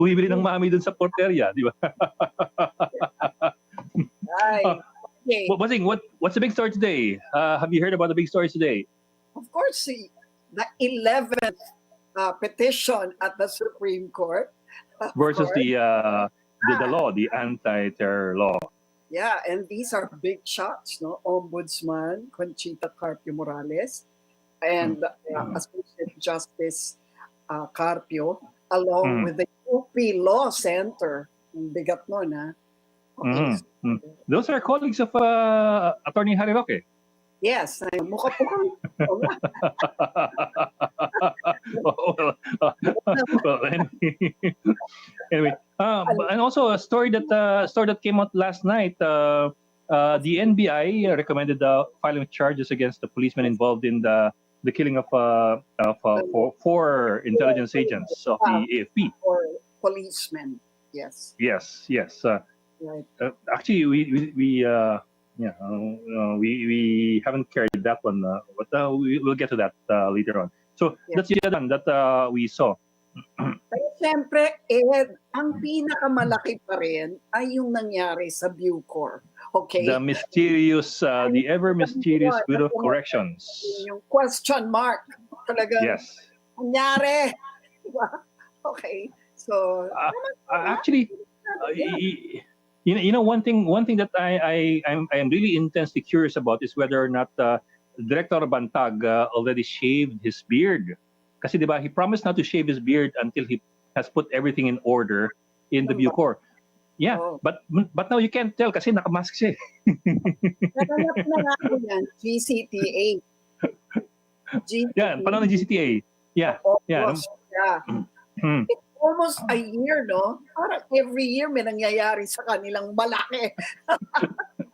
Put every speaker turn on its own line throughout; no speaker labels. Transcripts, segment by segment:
bumibili ng mami dun sa porterya, di ba?
Right. Okay.
Bossing, what's the big story today? Have you heard about the big stories today?
Of course, the 11th petition at the Supreme Court.
Versus the law, the anti-terror law.
Yeah, and these are big shots, no? Ombudsman Conchita Carpio Morales and Associate Justice Carpio, along with the UP Law Center. Bigat nun, ha? Okay.
Those are colleagues of Attorney Harry Roque.
Yes, mukha po kami.
Anyway, and also a story that came out last night. The NBI recommended filing charges against the policemen involved in the killing of 4 intelligence agents of the AFP.
Or policemen, yes.
Yes.
Right.
Actually, we haven't carried that one, but we'll get to that later on. So that's the other one that we saw.
Pero siyempre, Ed, ang pinakamalaki pa rin ay yung nangyari sa Bucor. Okay?
The mysterious, the ever mysterious Bureau of Corrections.
Yung question mark. Talaga.
Yes.
Nangyari. Diba? Okay. So,
actually, one thing that I am really intensely curious about is whether or not Director Bantag already shaved his beard. Kasi diba, he promised not to shave his beard until he has put everything in order in the Bucor. Yeah, but now you can't tell kasi nakamask siya.
naganap na nga ako yan, GCTA.
Yeah, panahon ng GCTA. Yeah.
It's almost a year, no? Parang every year may nangyayari sa kanilang malaki.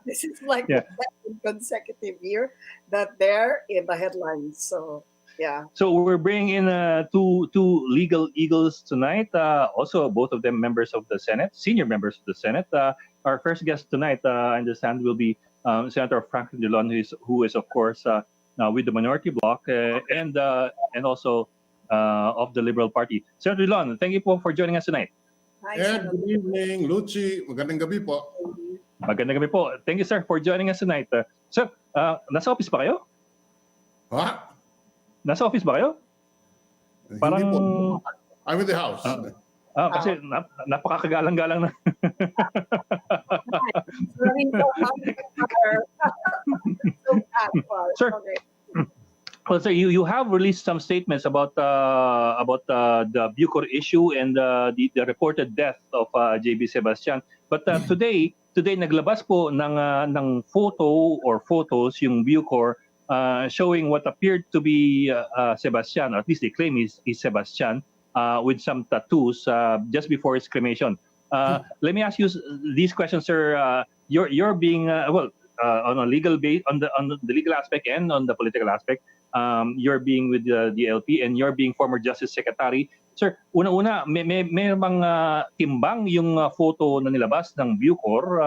This is like the second consecutive year that they're in the headlines. So, yeah.
So we're bringing in two legal eagles tonight. Also, both of them members of the Senate, senior members of the Senate. Our first guest tonight, I understand, will be Senator Franklin Drilon, who is of course with the minority bloc and also of the Liberal Party. Senator Drilon, thank you for joining us tonight.
Hi,
Ed, good evening, Lucy. Magandang gabi po.
Magandang gabi po. Thank you, sir, for joining us tonight. Sir, nasa office ba kayo?
Ha?
Nasa office ba kayo? Parang...
Hindi po. I'm in the house.
Kasi napakakagalang-galang na. Sir, well, sir, you have released some statements about the Bucor issue and the reported death of JB Sebastian. But today naglabas po ng photo or photos yung Bucor showing what appeared to be Sebastian, or at least they claim is Sebastian, with some tattoos just before his cremation. Let me ask you these questions, sir. You're being on a legal base, on the legal aspect and on the political aspect. You're being with the LP and you're being former Justice Secretary. Sir, una-una, may bang timbang yung photo na nilabas ng Bucor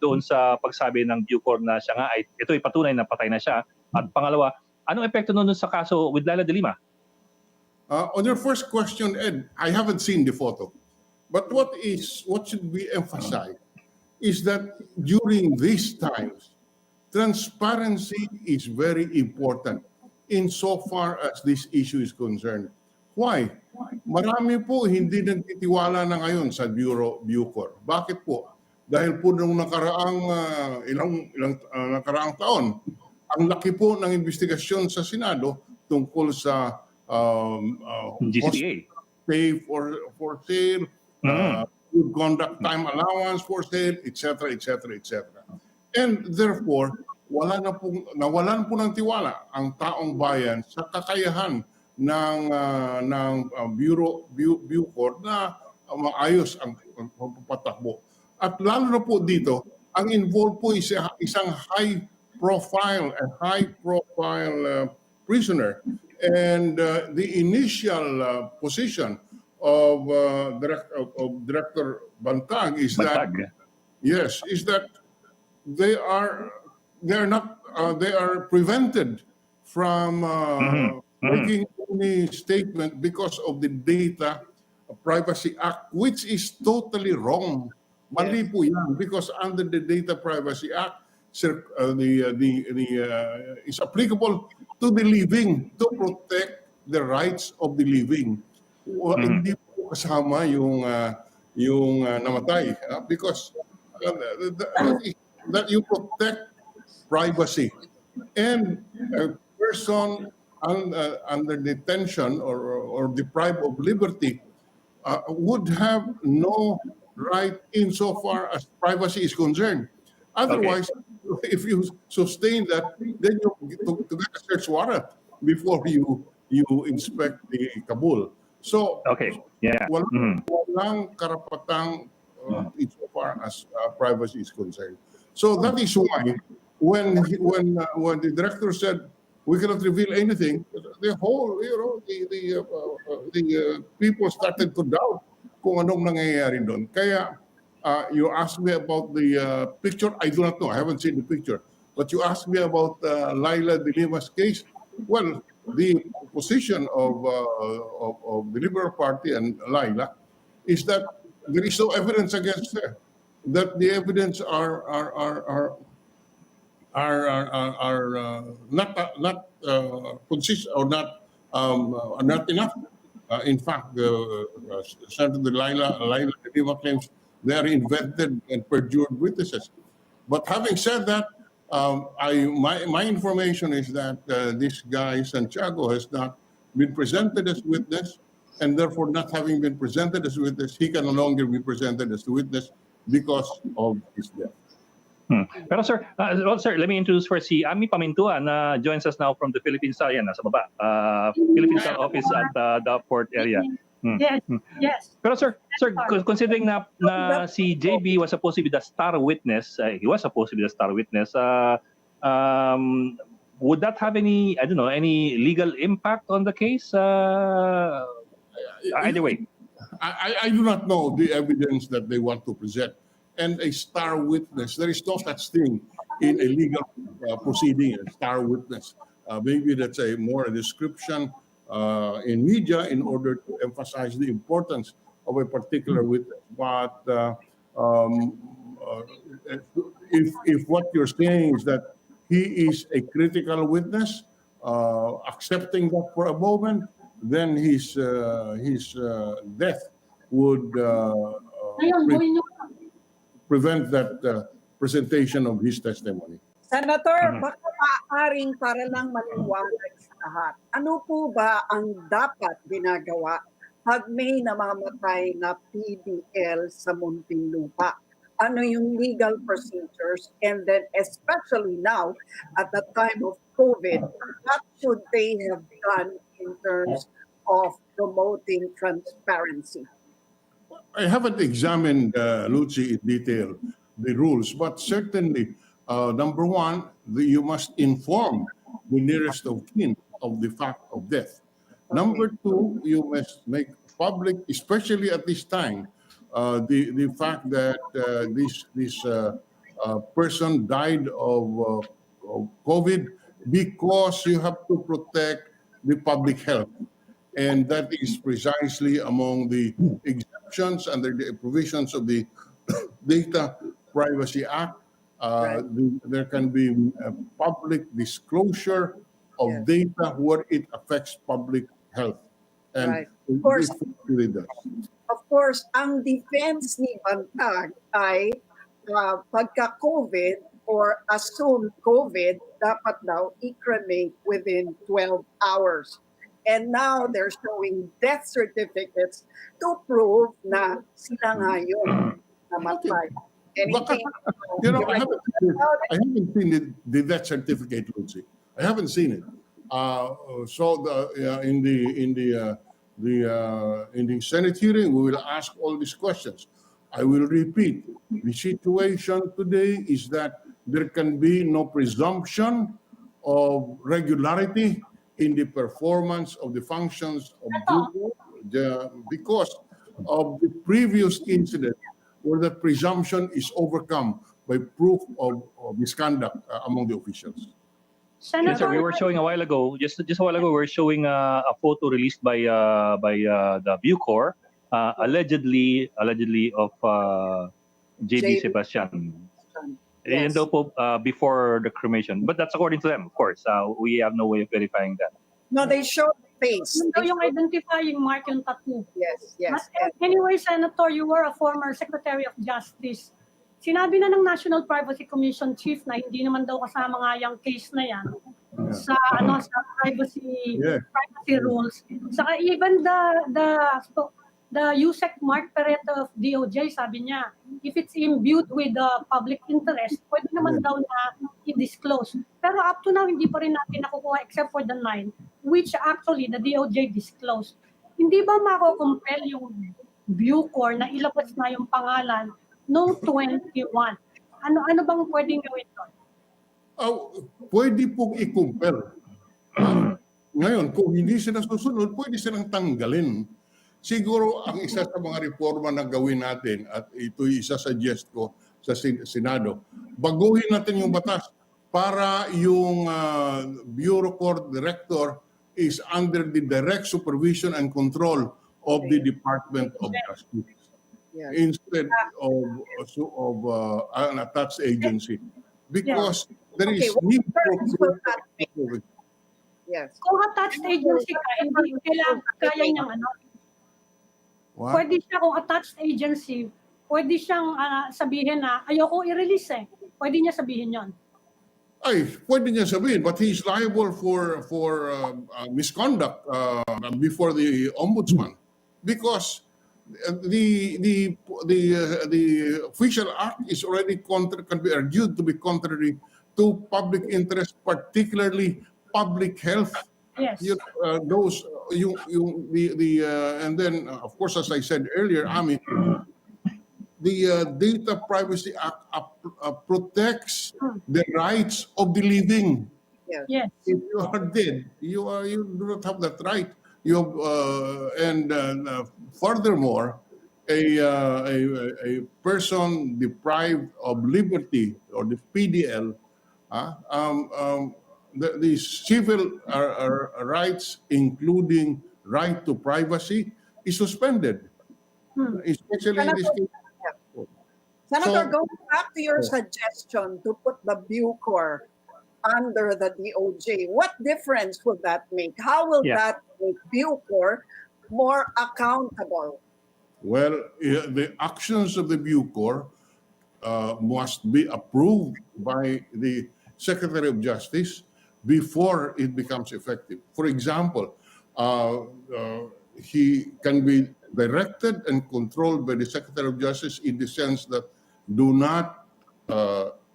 doon sa pagsabi ng Bucor na siya nga ay ito'y patunay na patay na siya? At pangalawa, anong epekto nun sa kaso with Laila de Lima?
On your first question, Ed, I haven't seen the photo. But what should we emphasize is that during these times, transparency is very important insofar as this issue is concerned. Why? Marami po hindi nagtitiwala na ngayon sa Bucor. Bakit po? Dahil po nung nakaraang nakaraang taon, ang laki po ng investigasyon sa Senado tungkol sa
GCTA.
Pay for sale, good conduct time allowance for sale, etc., etc., etc. And therefore, nawalan po ng tiwala ang taong bayan sa kakayahan ng Bucor na maayos ang pagpapatakbo. At lalo na po dito, ang involved po isang high profile prisoner. And the initial position of Director Bantag is that they are prevented from making any statement because of the data Privacy Act, which is totally wrong. Mali po yan because under the Data Privacy Act, is applicable to the living to protect the rights of the living. Hindi po kasama yung namatay because that you protect privacy and a person under detention or deprived of liberty would have no right insofar as privacy is concerned. Otherwise, if you sustain that, then you to get a search warrant before you inspect the Kabul. So, walang karapatang insofar as privacy is concerned. So that is why when the director said we cannot reveal anything, the whole the people started to doubt kung anong nangyayari doon. Kaya you asked me about the picture. I do not know. I haven't seen the picture. But you asked me about Laila de Lima's case. Well, the position of the Liberal Party and Laila is that there is no evidence against her. That the evidence are not consist or not enough. In fact, Senator Laila de Lima claims they are invented and perjured witnesses. But having said that, my information is that this guy Santiago has not been presented as witness, and therefore not having been presented as witness, he can no longer be presented as witness because of his death.
Pero sir, let me introduce first si Ami Pamintuan na joins us now from the Philippines. Yan, nasa baba. Philippines office at the port area.
Yes.
Pero sir, considering na si JB was supposed to be the star witness, he was supposed to be the star witness, would that have any, I don't know, any legal impact on the case? Either way.
I do not know the evidence that they want to present. And a star witness, there is no such thing in a legal proceeding, a star witness. Maybe that's more a description in media in order to emphasize the importance of a particular witness. But if what you're saying is that he is a critical witness, accepting that for a moment, then his death would prevent that presentation of his testimony.
Senator, baka maaaring para lang maliwanag sa lahat, ano po ba ang dapat ginagawa pag may namamatay na PDL sa Muntinlupa? Ano yung legal procedures? And then especially now, at the time of COVID, what should they have done in terms of promoting transparency?
I haven't examined, Lucy, in detail the rules, but certainly, number one, you must inform the nearest of kin of the fact of death. Number two, you must make public, especially at this time, the fact that this person died of COVID because you have to protect the public health. And that is precisely among the exemptions under the provisions of the Data Privacy Act. There can be a public disclosure of data where it affects public health. And
Of course,
it does.
Of course, ang defense ni Bantag ay pagka-COVID or assumed COVID, dapat daw i-cremate within 12 hours. And now they're showing death certificates to prove na sila nga yun namatay. Anything?
I haven't seen the death certificate, Lucy. I haven't seen it. So in the Senate hearing, we will ask all these questions. I will repeat. The situation today is that there can be no presumption of regularity in the performance of the functions of because of the previous incident where the presumption is overcome by proof of misconduct among the officials.
Yes, sir. We were showing a while ago, just a while ago, we were showing a photo released by the Bucor, allegedly of JB
JB.
Sebastian.
Yes.
And daw po, before the cremation. But that's according to them, of course. We have no way of verifying that.
No, they showed the face.
Yun daw
They
yung
showed-
identifying mark yung tattoo.
Yes, yes.
But anyway, Senator, you were a former Secretary of Justice. Sinabi na ng National Privacy Commission Chief na hindi naman daw kasama nga yung case na yan sa sa privacy rules. Saka even the USEC Mark Peretta of DOJ, sabi niya, if it's imbued with the public interest, pwede naman daw na i-disclose. Pero up to now, hindi pa rin natin nakukuha except for the 9, which actually the DOJ disclosed. Hindi ba mako-compel yung Bucor na ilabas na yung pangalan noong 21? Ano bang pwedeng gawin doon?
Pwede pong i-compare. Ngayon, kung hindi sila susunod, pwede silang tanggalin. Siguro ang isa sa mga reforma na gawin natin, at ito'y isa-suggest ko sa Senado, baguhin natin yung batas para yung Bureau Court Director is under the direct supervision and control of the Department of Justice instead of an attached agency. Because there is need for
Yes.
Kung attached agency ka, hindi kailangan kaya niyang pwede siya kung attached agency, pwede siyang sabihin na ayoko i-release eh. Pwede niya sabihin yon.
Ay, pwede niya sabihin, but he's liable for misconduct before the ombudsman because the official act is already can be argued to be contrary to public interest, particularly public health.
Yes.
And then of course, as I said earlier, Ami, the Data Privacy Act protects the rights of the living.
Yes.
If you are dead, you do not have that right. Furthermore, a person deprived of liberty or the PDL, the civil rights, including right to privacy, is suspended. Especially in this case.
Senator, going back to your suggestion to put the Bucor under the DOJ, what difference would that make? How will that make Bucor more accountable?
Well, the actions of the Bucor must be approved by the Secretary of Justice before it becomes effective. For example, he can be directed and controlled by the Secretary of Justice in the sense that do not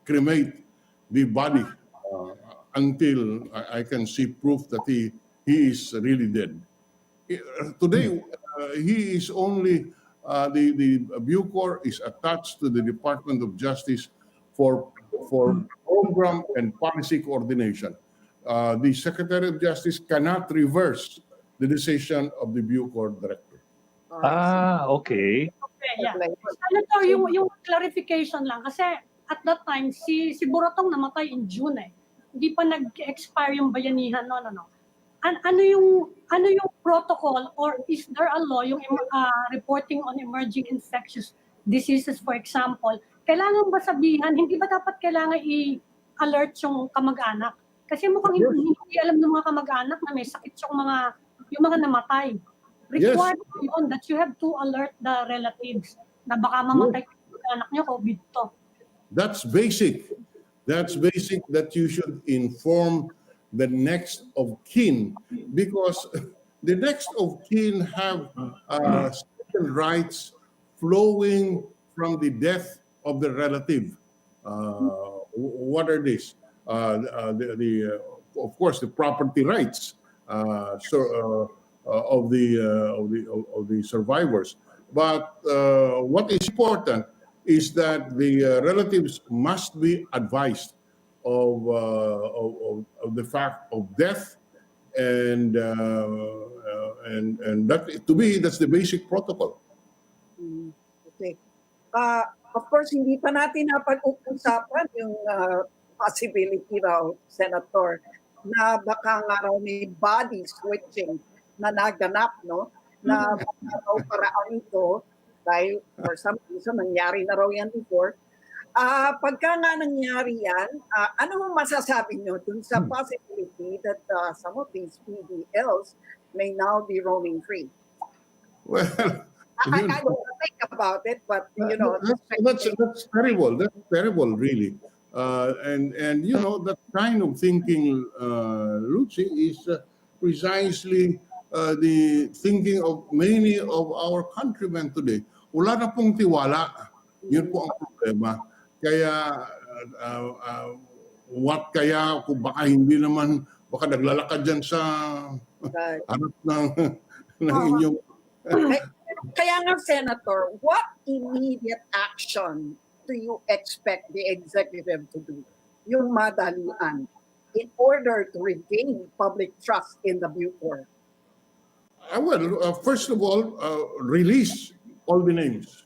cremate the body until I can see proof that he is really dead. Today, he is only, the Bucor is attached to the Department of Justice for program and policy coordination. The Secretary of Justice cannot reverse the decision of the Bucor director.
Okay.
Okay, yeah. Senator, yung clarification lang kasi at that time si Buratong namatay in June eh. Hindi pa nag-expire yung bayanihan no. Ano yung protocol or is there a law yung reporting on emerging infectious diseases, for example? Kailangan ba sabihan, hindi ba dapat kailangan i-alert yung kamag-anak? Kasi mukhang hindi alam ng mga kamag-anak na may sakit yung mga namatay. Required yun that you have to alert the relatives na baka mamatay yung anak niyo COVID to.
That's basic. That's basic that you should inform the next of kin because the next of kin have certain rights flowing from the death of the relative. What are these? Of course, the property rights of the survivors. But what is important is that the relatives must be advised of the fact of death, and that to me that's the basic protocol.
Okay. Of course, hindi pa natin napag-uusapan yung possibility raw, Senator, na baka nga raw may body switching na naganap, no? na paraan ito dahil for some reason nangyari na raw yan before. Pagka nga nangyari yan, ano mo masasabi nyo dun sa possibility that some of these PDLs may now be roaming free?
Well,
I don't think about it, but you know,
that's terrible. That's terrible, really. And you know, that kind of thinking, Lucy, is precisely the thinking of many of our countrymen today. Wala na pong tiwala. Yun po ang problema. Kaya, what kaya kung baka hindi naman, baka naglalakad dyan sa harap ng inyong...
Kaya nga, Senator, what immediate action do you expect the executive to do, yung madalian, in order to regain public trust in the Bucor?
Well, first of all, release all the names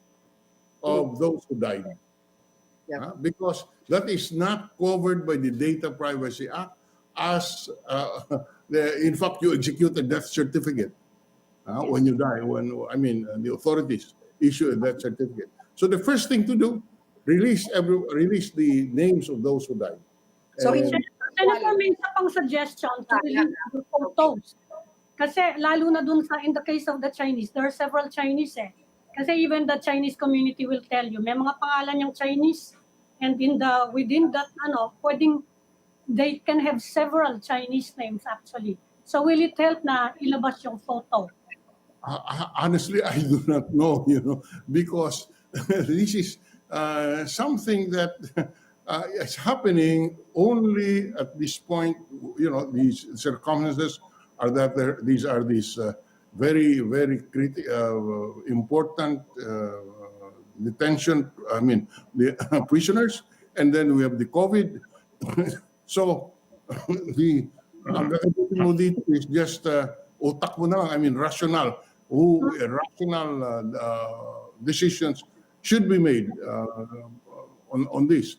of those who died.
Yeah.
Because that is not covered by the Data Privacy Act as, in fact, you execute a death certificate when you die, the authorities issue a death certificate. So the first thing to do, release the names of those who died.
So,
Senator, may isa pang suggestion to release the photos. Kasi lalo na dun in the case of the Chinese, there are several Chinese eh. Kasi even the Chinese community will tell you, may mga pangalan yung Chinese, and within that, pwedeng they can have several Chinese names actually. So will it help na ilabas yung photo?
Honestly, I do not know, because this is something that is happening only at this point. These circumstances are that these are very, very important detention, the prisoners, and then we have the COVID. So, ang gagawin mo dito is just utak mo na lang, rational. Rational decisions should be made on this.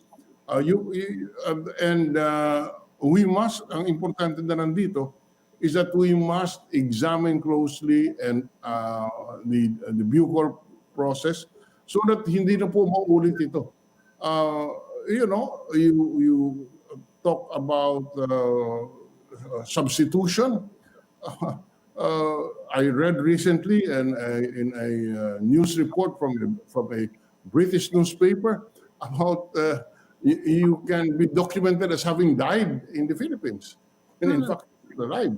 We must, ang importante na nandito, is that we must examine closely and the Bucor process so that hindi na po maulit ito. You talk about substitution. I read recently in a news report from a British newspaper about you can be documented as having died in the Philippines, and in fact alive.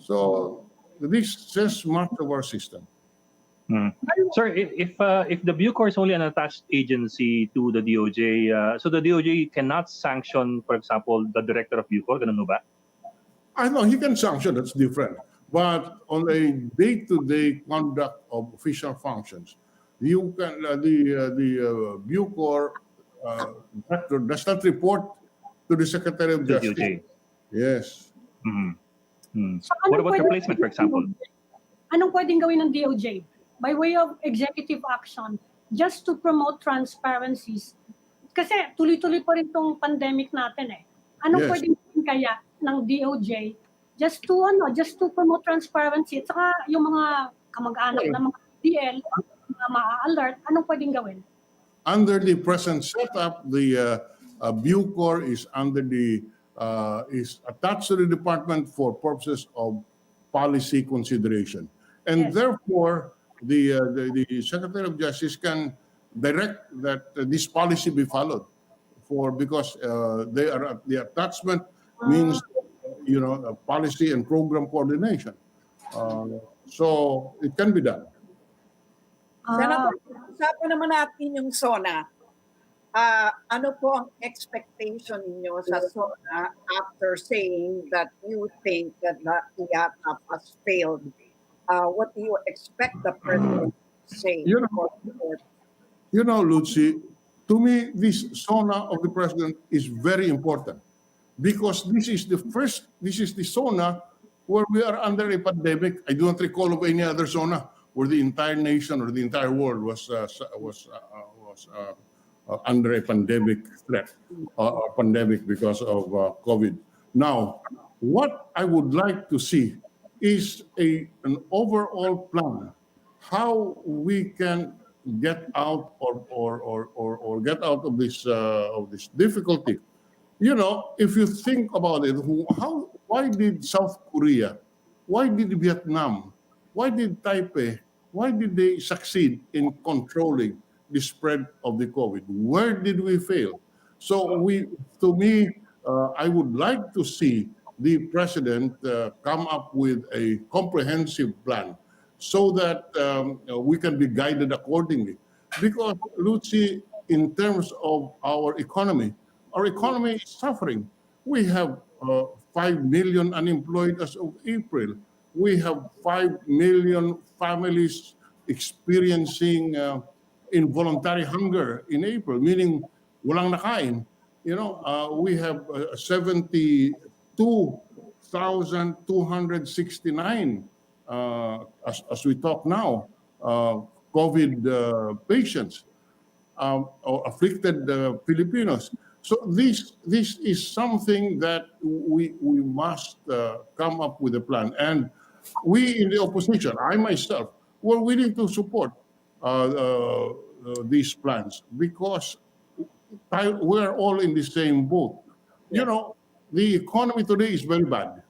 So this says much of our system.
Sir, if the Bucor is only an attached agency to the DOJ, so the DOJ cannot sanction, for example, the director of Bucor, ganun ba?
I know he can sanction, that's different. But on a day-to-day conduct of official functions, you can the Bucor director does not report to the Secretary of Justice.
DOJ.
Yes.
So,
What about replacement, for example?
Anong pwedeng gawin ng DOJ by way of executive action just to promote transparencies? Kasi tuloy-tuloy pa rin tong pandemic natin eh. Anong
Yes.
pwedeng gawin kaya ng DOJ just to promote transparency at saka yung mga kamag-anak ng mga DL na ma-alert, anong pwedeng gawin?
Under the present setup, the Bucor is is attached to the department for purposes of policy consideration, and
Yes.
therefore the Secretary of Justice can direct that this policy be followed, because the attachment means policy and program coordination. So it can be done.
Senator, usapan naman natin yung SONA. Ano po ang expectation ninyo sa SONA after saying that you think that the IATF has failed? What do you expect the president to say?
Lucy, to me, this SONA of the president is very important because this is the SONA where we are under a pandemic. I do not recall of any other SONA where the entire nation or the entire world was under a pandemic threat, pandemic because of COVID. Now, what I would like to see is an overall plan how we can get out or get out of this difficulty. You know, if you think about it, why did South Korea, why did Vietnam, why did Taipei, why did they succeed in controlling the spread of the COVID? Where did we fail? So to me, I would like to see the president come up with a comprehensive plan so that we can be guided accordingly. Because, Lucy, in terms of our economy is suffering. We have 5 million unemployed as of April. We have 5 million families experiencing involuntary hunger in April, meaning walang nakain. You know, we have 72,269 as we talk now, COVID patients or afflicted Filipinos. So this is something that we must come up with a plan. And we in the opposition, I myself, were willing to support these plans because we're all in the same boat. You know, the economy today is very bad.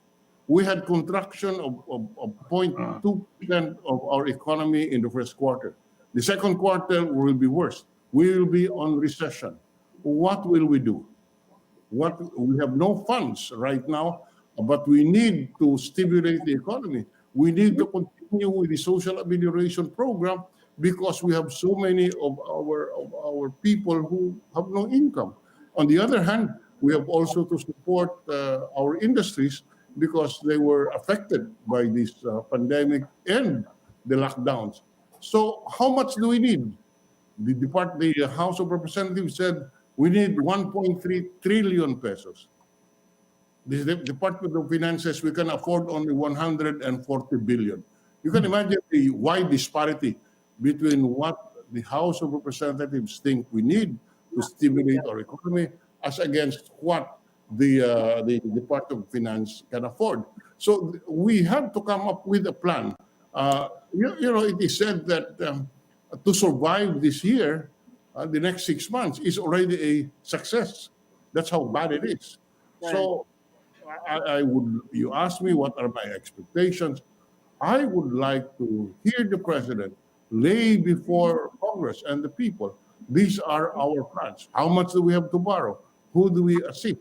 We had contraction of 0.2% of our economy in the first quarter. The second quarter will be worse. We will be on recession. What will we do? We have no funds right now, but we need to stimulate the economy. We need to continue with the social amelioration program because we have so many of our people who have no income. On the other hand, we have also to support our industries because they were affected by this pandemic and the lockdowns. So how much do we need? The House of Representatives said we need 1.3 trillion pesos. The Department of Finances, we can afford only 140 billion. You can imagine the wide disparity between what the House of Representatives think we need to stimulate our economy as against what the Department of Finance can afford. So we have to come up with a plan. You know, it is said that to survive this year, the next 6 months is already a success. That's how bad it is.
Right.
So you ask me what are my expectations. I would like to hear the president lay before Congress and the people. These are our plans. How much do we have to borrow? Who do we assist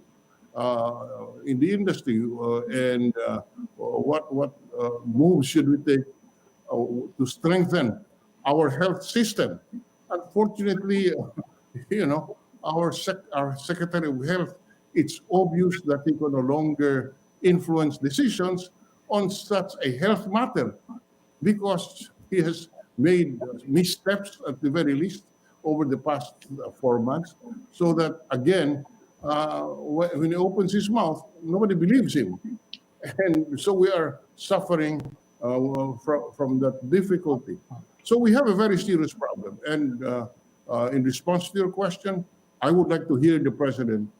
in the industry? And what moves should we take to strengthen our health system? Unfortunately, you know, our Secretary of Health, it's obvious that he can no longer influence decisions on such a health matter because he has made missteps at the very least over the past 4 months. So that again, when he opens his mouth, nobody believes him. And so we are suffering from that difficulty. So we have a very serious problem. And in response to your question, I would like to hear the president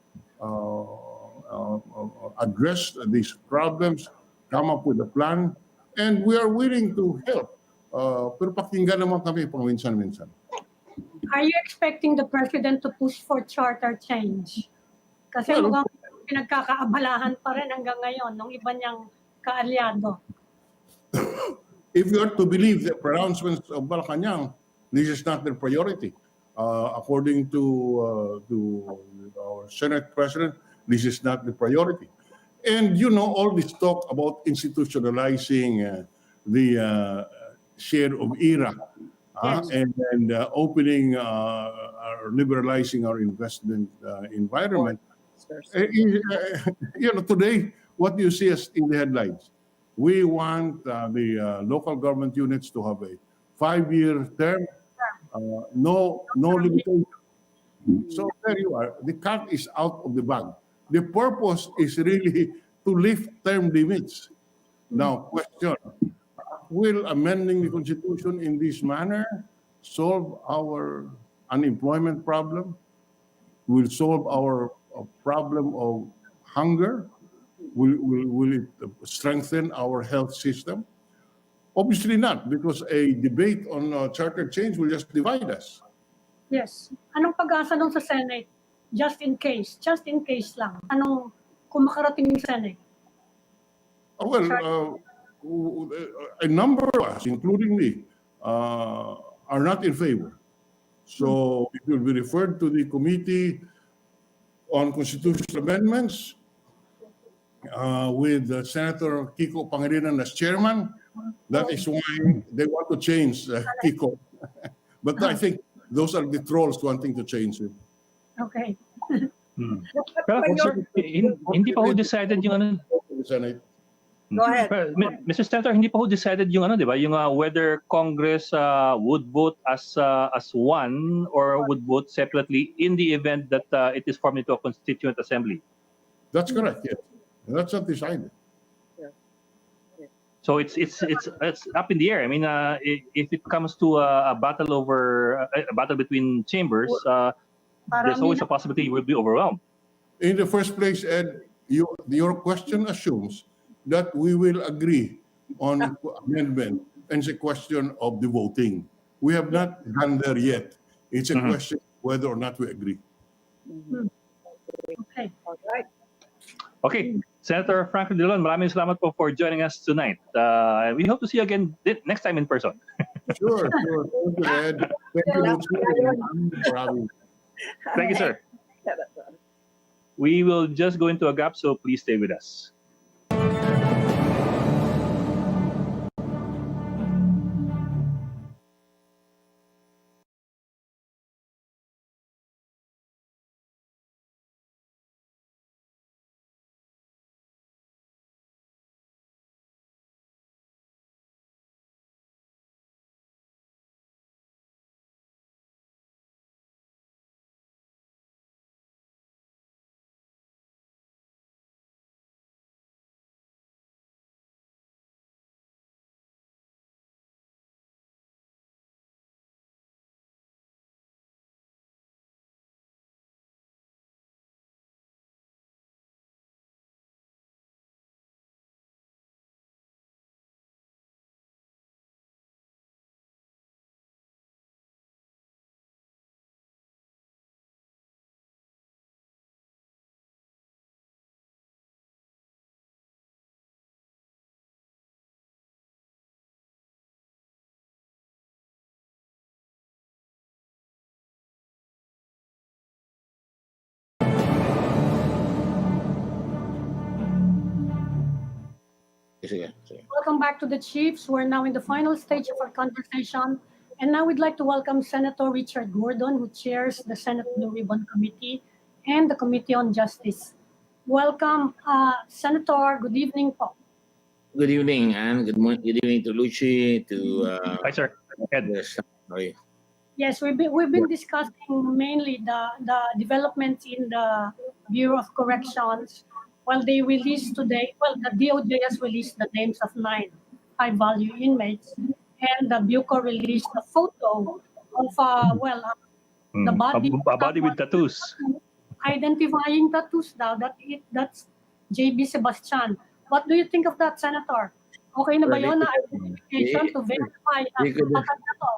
address these problems, come up with a plan, and we are willing to help. Pero pakinggan naman kami paminsan-minsan.
Are you expecting the president to push for charter change? Kasi
Well,
mukhang pinagkakaabalahan pa rin hanggang ngayon ng iba niyang kaalyado.
If you are to believe the pronouncements of Malacanang, this is not their priority. According to our Senate President, this is not the priority. And you know, all this talk about institutionalizing the share of IRA
Yes.
and opening or liberalizing our investment environment. You know, today, what do you see as in the headlines? We want the local government units to have a 5-year term, no limitation. So there you are. The cat is out of the bag. The purpose is really to lift term limits. Now, question, will amending the Constitution in this manner solve our unemployment problem? Will solve our problem of hunger? Will it strengthen our health system? Obviously not, because a debate on charter change will just divide us.
Yes. Anong pag-asa nung sa Senate? Just in case lang. Anong kung makarating yung Senate?
Well, a number of us, including me, are not in favor. So it will be referred to the Committee on Constitutional Amendments with Senator Kiko Pangilinan as chairman. That is why they want to change Kiko. But I think those are the trolls wanting to change it.
Okay.
Pero hindi pa ho decided yung ano.
Senate.
Go ahead.
Mr. Senator, hindi pa ho decided yung ano, di ba? Yung whether Congress would vote as one or would vote separately in the event that it is formed into a constituent assembly.
That's correct, yes. That's not decided.
So it's up in the air. I mean, if it comes to a battle over a battle between chambers, there's always a possibility you will be overwhelmed.
In the first place, Ed, your question assumes that we will agree on amendment, and it's a question of the voting. We have not gone there yet. It's a question whether or not we agree.
Okay.
All right.
Okay, Senator Franklin Drilon, maraming salamat po for joining us tonight. We hope to see you again next time in person.
Sure. Thank you, Ed. Thank you, Lucy, for having me.
Thank you, sir. We will just go into a gap, so please stay with us.
Welcome back to the Chiefs. We're now in the final stage of our conversation. And now we'd like to welcome Senator Richard Gordon, who chairs the Senate Blue Ribbon Committee and the Committee on Justice. Welcome, Senator. Good evening po.
Good evening, and good evening to Lucy, to
Hi, sir. Ed.
sorry.
Yes, we've been discussing mainly the developments in the Bureau of Corrections. Well, they released today, the DOJ has released the names of 9 high-value inmates, and the Bureau released a photo of, the body.
A body with tattoos.
Identifying tattoos daw, that's JB Sebastian. What do you think of that, Senator? Okay na ba yun na identification to verify na patag na to?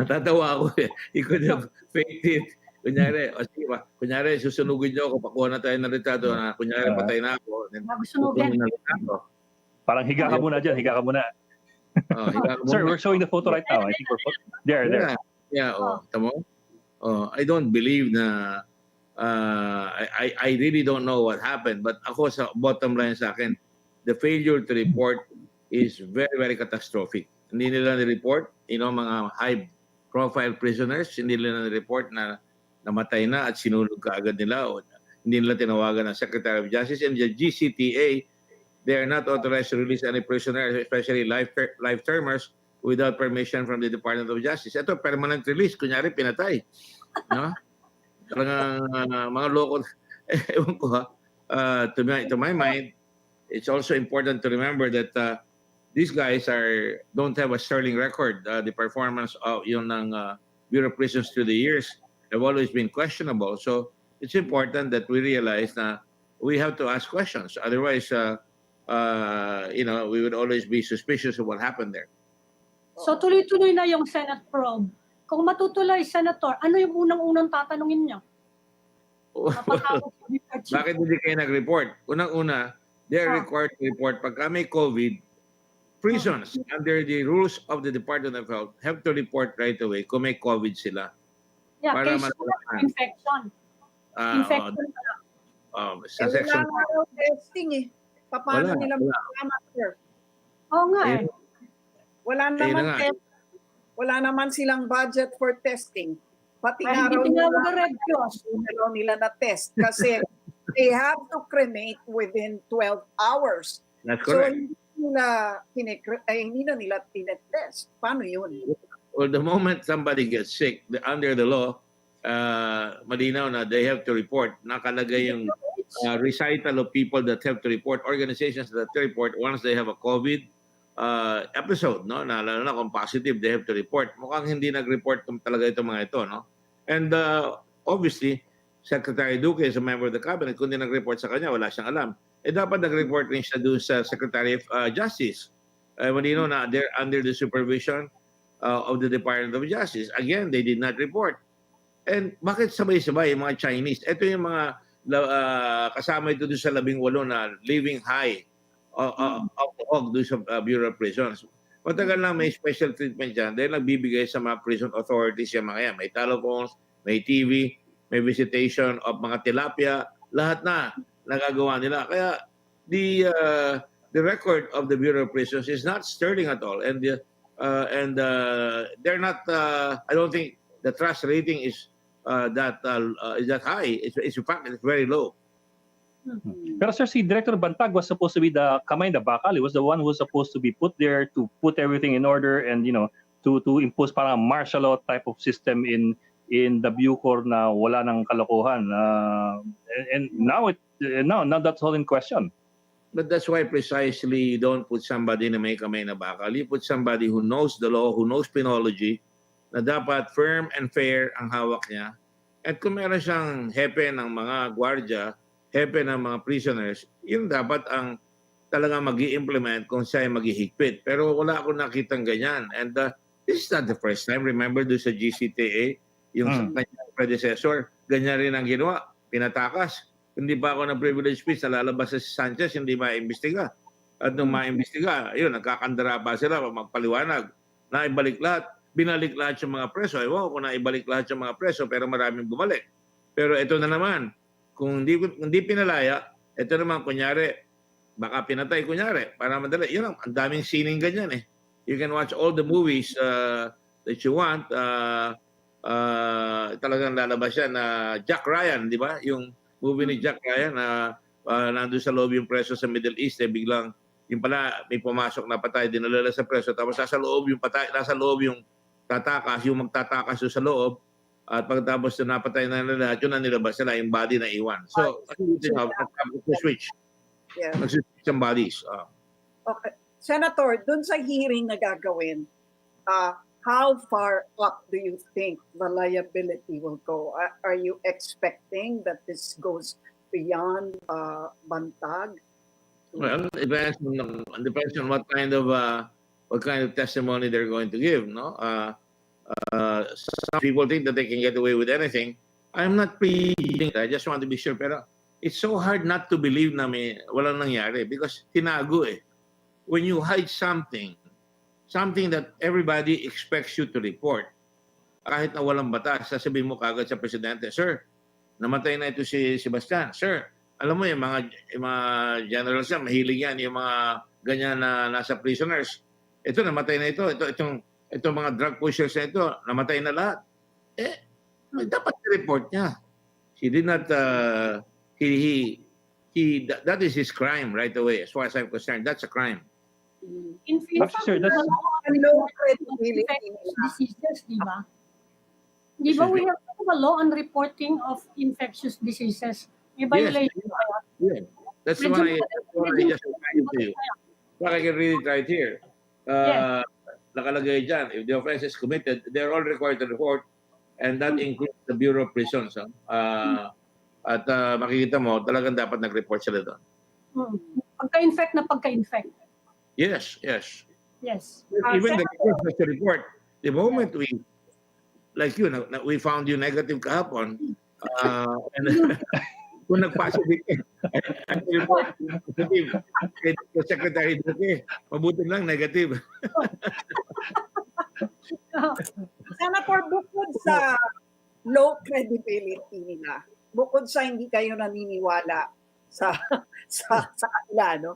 Natatawa ako eh. He could have faked it. Kunyari, susunugin niyo ako, pakuha na tayo ng retrato na kunyari patay na ako.
Susunugin.
Parang higa ka muna dyan, higa ka muna. Sir, we're showing the photo right now. I think we're there.
Yeah, tamo? I don't believe na I really don't know what happened, but ako sa bottom line sa akin, the failure to report is very, very catastrophic. Hindi nila ni-report, mga high-profile prisoners, hindi nila ni-report na namatay na at sinulog kaagad nila o hindi nila tinawagan ng Secretary of Justice. And the GCTA, they are not authorized to release any prisoner, especially life-termers, without permission from the Department of Justice. Ito, permanent release. Kunyari, pinatay. No? Talagang mga loko. Ewan ko ha. To my mind, it's also important to remember that these guys don't have a sterling record. The performance of ng Bureau of Prisons through the years have always been questionable. So it's important that we realize na we have to ask questions. Otherwise, we would always be suspicious of what happened there.
So tuloy-tuloy na yung Senate probe. Kung matutuloy, Senator, ano yung unang-unang tatanungin niyo? Mapatawag sa Mr. Chief.
Bakit hindi kayo nag-report? Unang-una, they are required to report pagka may COVID. Prisons, under the rules of the Department of Health, have to report right away kung may COVID sila.
Yeah,
Para
case
malaman.
infection. Infection pala.
Sa
Eh,
section
wala nga daw testing eh. Paano
Wala,
nila
wala.
malaman, sir?
Oo nga eh.
Wala
Ayun
naman
na nga.
wala naman silang budget for testing. Pati
Ay,
nga raw
hindi tinawag ang Red Cross.
nila na test kasi they have to cremate within 12 hours.
That's
So
correct.
hindi na nila tinetest. Paano yun?
Well, the moment somebody gets sick, under the law, malinaw na they have to report. Nakalagay yung recital of people that have to report, organizations that have to report once they have a COVID episode, no? Na lalo na kung positive, they have to report. Mukhang hindi nag-report talaga itong mga ito, no? And obviously, Secretary Duque is a member of the cabinet. Kung hindi nag-report sa kanya, wala siyang alam. Dapat nag-report rin siya doon sa Secretary of Justice. Malinaw na they're under the supervision of the Department of Justice. Again, they did not report. And bakit sabay-sabay yung mga Chinese? Ito yung mga kasama ito doon sa 18 na living high doon sa Bureau of Prisons. Matagal lang may special treatment dyan dahil nagbibigay sa mga prison authorities yung mga yan. May telephones, may TV, may visitation of mga tilapia, lahat na nagagawa nila. Kaya the record of the Bureau of Prisons is not sterling at all. And they're not, I don't think the trust rating is that high. It's in fact, it's very low.
Pero sir, si Director Bantag was supposed to be the kamay na bakal. He was the one who was supposed to be put there to put everything in order and to impose parang martial law type of system in the Bucor na wala ng kalokohan. And now that's all in question.
But that's why precisely you don't put somebody na may kamay na bakal. You put somebody who knows the law, who knows penology, na dapat firm and fair ang hawak niya. At kung meron siyang hepe ng mga gwardiya, hepe ng mga prisoners, yun dapat ang talaga mag-i-implement kung siya ay mag-ihigpit. Pero wala akong nakitang ganyan. And this is not the first time. Remember doon sa GCTA, yung sa kanyang predecessor, ganyan rin ang ginawa. Pinatakas. Hindi pa ako ng privilege speech na lalabas sa si Sanchez, hindi maimbestiga. At nung maimbestiga, yun, nagkakandara pa sila, magpaliwanag. Naibalik lahat. Binalik lahat yung mga preso. Ewan ko kung naibalik lahat yung mga preso, pero maraming bumalik. Pero ito na naman, kung hindi pinalaya, ito naman, kunyari, baka pinatay, kunyari, para madali. Yun ang daming sining ganyan eh. You can watch all the movies that you want. Talagang lalabas yan na Jack Ryan, di ba? Yung movie ni Jack Ryan na nandun sa loob yung preso sa Middle East, biglang yung pala may pumasok na patay, dinalala sa preso, tapos nasa loob yung patay, nasa loob yung tatakas, yung magtatakas doon sa loob, at pagkatapos na napatay na nila, yun na nilabas nila, yung body na iwan. So, switch.
Yeah.
Nag-switch ang bodies.
Okay. Senator, dun sa hearing na gagawin, how far up do you think the liability will go? Are you expecting that this goes beyond Bantag?
Well, it depends on what kind of testimony they're going to give, no? Some people think that they can get away with anything. I'm not pleading. I just want to be sure. Pero it's so hard not to believe na walang nangyari because tinago eh. When you hide something that everybody expects you to report, kahit na walang batas, sasabihin mo kagad sa presidente, Sir, namatay na ito si Sebastian. Sir, alam mo yung mga generals yan, mahilig yan, yung mga ganyan na nasa prisoners. Ito, namatay na ito. Itong mga drug pushers na ito, namatay na lahat. Dapat i-report niya. He did not, that is his crime right away. As far as I'm concerned, that's a crime.
In fact,
Sir, that's-
Low credibility
infectious
nila.
diseases, di ba? Di ba we have a law on reporting of infectious diseases? May violation ba yun?
Yeah. That's the one I just explained to you. Well, I can read it right here. Nakalagay dyan, if the offense is committed, they're all required to report, and that includes the Bureau of Prisons. At makikita mo, talagang dapat nag-report sila doon.
Pagka-infect na pagka-infect.
Yes, yes.
Yes.
Even the report, the moment we, like you, we found you negative kahapon, and kung nag-positive, ang report, positive, kay Secretary Duque, mabuti lang, negative.
Senator, bukod sa low credibility nila, bukod sa hindi kayo naniniwala sa kanila, no?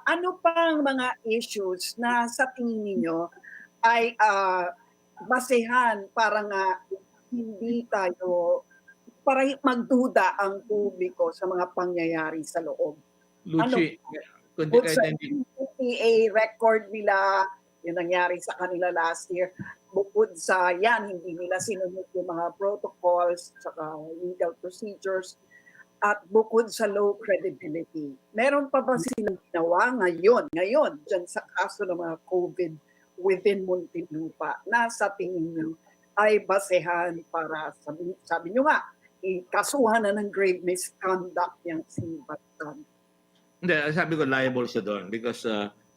Ano pang mga issues na sa tingin ninyo ay basehan para nga hindi tayo, para magduda ang publiko sa mga pangyayari sa loob?
Lucy, kundi
Bukod
kahit
sa
hindi,
PTA record nila, yung nangyari sa kanila last year, bukod sa yan, hindi nila sinunod yung mga protocols, saka legal procedures, at bukod sa low credibility, meron pa ba silang ginawa ngayon, dyan sa kaso ng mga COVID within Muntinlupa, na sa tingin nyo ay basehan para, sabi nyo nga, ikasuhan na ng grave misconduct yung si Batan?
hindi, sabi ko liable siya doon because